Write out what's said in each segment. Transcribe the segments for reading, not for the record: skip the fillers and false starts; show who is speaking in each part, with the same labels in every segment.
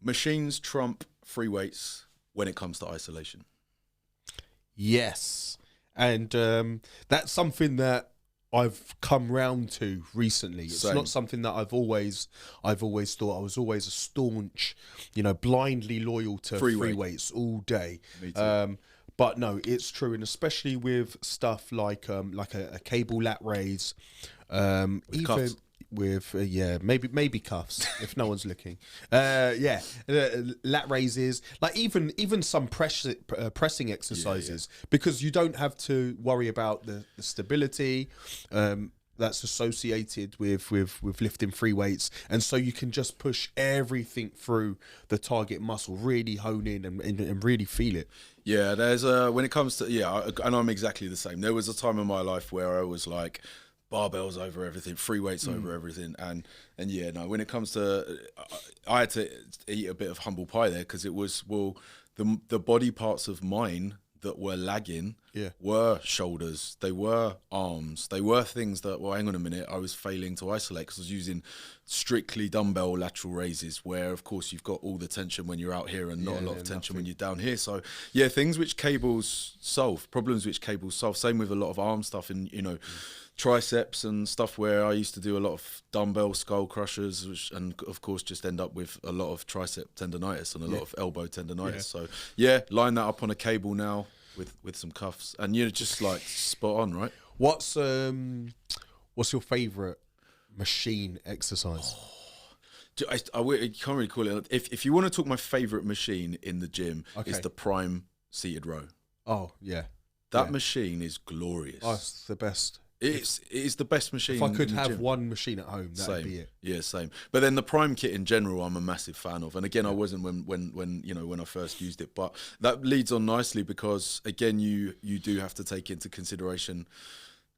Speaker 1: Machines trump free weights when it comes to isolation.
Speaker 2: Yes, and that's something that I've come round to recently. It's
Speaker 1: Same.
Speaker 2: not something that I've always thought. I was always a staunch, blindly loyal to free weights all day.
Speaker 1: Me too.
Speaker 2: But no, it's true, and especially with stuff like a cable lat raise, even
Speaker 1: cuffs.
Speaker 2: with maybe cuffs if no one's looking. Lat raises, like even some pressing exercises, because you don't have to worry about the stability that's associated with lifting free weights, and so you can just push everything through the target muscle, really hone in and really feel it.
Speaker 1: Yeah, there's when it comes to and I'm exactly the same. There was a time in my life where I was like, barbells over everything, free weights over everything, and when it comes to, I had to eat a bit of humble pie there, because it was, the body parts of mine that were lagging were shoulders, they were arms, they were things that, well, hang on a minute, I was failing to isolate because I was using strictly dumbbell lateral raises, where of course you've got all the tension when you're out here and not a lot of tension when you're down here. So things which cables solve, problems which cables solve. Same with a lot of arm stuff, and triceps and stuff, where I used to do a lot of dumbbell skull crushers, and of course just end up with a lot of tricep tendonitis and a lot of elbow tendonitis. So line that up on a cable now with some cuffs, and just like spot on, right?
Speaker 2: What's your favourite machine exercise?
Speaker 1: I can't really call it. If you want to talk my favourite machine in the gym, is the prime seated row.
Speaker 2: Oh yeah,
Speaker 1: that machine is glorious.
Speaker 2: Oh, it's the best.
Speaker 1: It is the best machine.
Speaker 2: If I could have one machine at home, that'd be it.
Speaker 1: Yeah, same. But then the Prime kit in general, I'm a massive fan of. And again, I wasn't when I first used it. But that leads on nicely, because again, you do have to take into consideration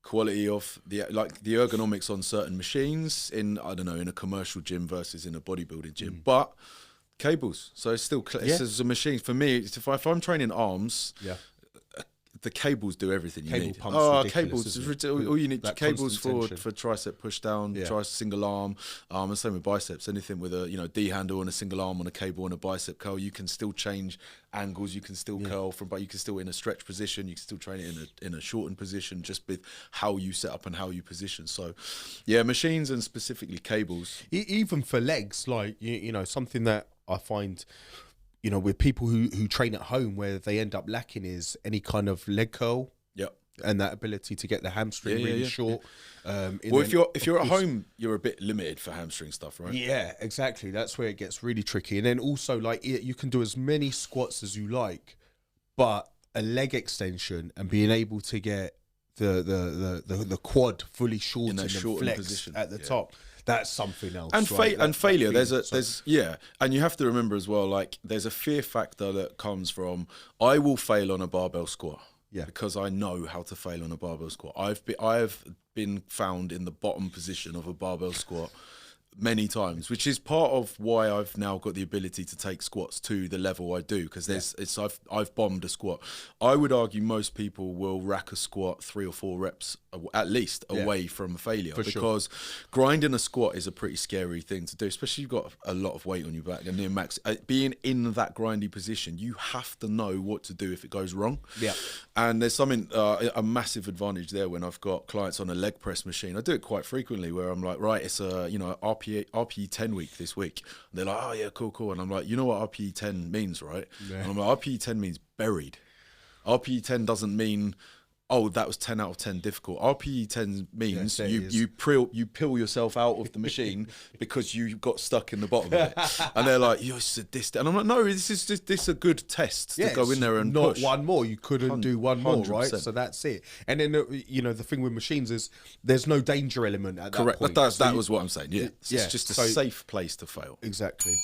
Speaker 1: quality of the ergonomics on certain machines in a commercial gym versus in a bodybuilding gym. But cables, so it's still it's a machine for me. If I'm training arms, the cables do everything you need. Cables is ridiculous. All you need cables for tricep push down, single arm, and same with biceps. Anything with a D handle and a single arm on a cable and a bicep curl, you can still change angles. You can still curl but you can still in a stretch position. You can still train it in a shortened position, just with how you set up and how you position. So, machines and specifically cables.
Speaker 2: Even for legs, like something that I find, with people who train at home, where they end up lacking is any kind of leg curl. Yep. And that ability to get the hamstring really short.
Speaker 1: If you're at home, you're a bit limited for hamstring stuff, right?
Speaker 2: Yeah, exactly. That's where it gets really tricky. And then also, like, you can do as many squats as you like, but a leg extension and being able to get the quad fully shortened and flexed position at the top. That's something else.
Speaker 1: And failure. And you have to remember as well, like, there's a fear factor that comes from, I will fail on a barbell squat. Yeah. Because I know how to fail on a barbell squat. I've been found in the bottom position of a barbell squat many times, which is part of why I've now got the ability to take squats to the level I do, because I've bombed a squat. I would argue most people will rack a squat 3 or 4 reps at least away from failure, because grinding a squat is a pretty scary thing to do, especially if you've got a lot of weight on your back and near max. Being in that grindy position, you have to know what to do if it goes wrong. Yeah. And there's something a massive advantage there when I've got clients on a leg press machine. I do it quite frequently, where I'm like, right, it's a RPE 10 week this week. And they're like, oh yeah, cool. And I'm like, you know what RPE 10 means, right? Yeah. And I'm like, RPE 10 means buried. RPE 10 doesn't mean, oh, that was 10 out of 10 difficult. RPE 10 means you peel yourself out of the machine because you got stuck in the bottom of it. And they're like, you're sadistic. And I'm like, no, this is a good test to go in there and
Speaker 2: not
Speaker 1: push.
Speaker 2: One more. You couldn't do one more, 100%. Right? So that's it. And then, the thing with machines is there's no danger element at that point.
Speaker 1: Correct. That was what I'm saying. Yeah. It's just a safe place to fail.
Speaker 2: Exactly.